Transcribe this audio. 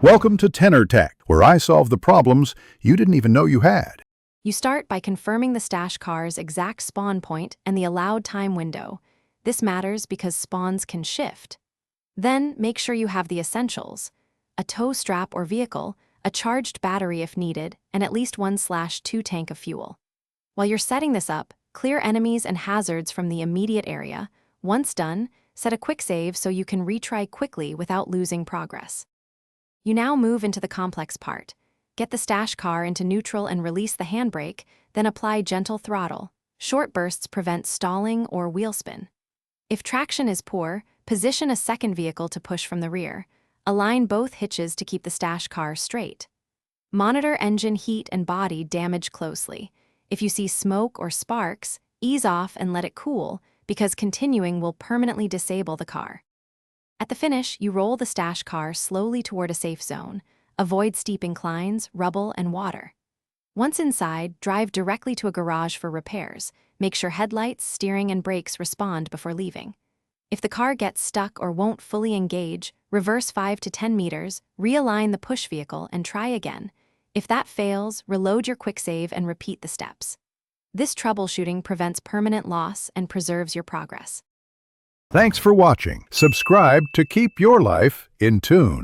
Welcome to Tenor Tech, where I solve the problems you didn't even know you had. You start by confirming the stash car's exact spawn point and the allowed time window. This matters because spawns can shift. Then, make sure you have the essentials: a tow strap or vehicle, a charged battery if needed, and at least 1/2 tank of fuel. While you're setting this up, clear enemies and hazards from the immediate area. Once done, set a quick save so you can retry quickly without losing progress. You now move into the complex part. Get the stash car into neutral and release the handbrake, then apply gentle throttle. Short bursts prevent stalling or wheel spin. If traction is poor, position a second vehicle to push from the rear. Align both hitches to keep the stash car straight. Monitor engine heat and body damage closely. If you see smoke or sparks, ease off and let it cool, because continuing will permanently disable the car. At the finish, you roll the stash car slowly toward a safe zone. Avoid steep inclines, rubble, and water. Once inside, drive directly to a garage for repairs. Make sure headlights, steering, and brakes respond before leaving. If the car gets stuck or won't fully engage, reverse 5 to 10 meters, realign the push vehicle, and try again. If that fails, reload your quick save and repeat the steps. This troubleshooting prevents permanent loss and preserves your progress. Thanks for watching. Subscribe to keep your life in tune.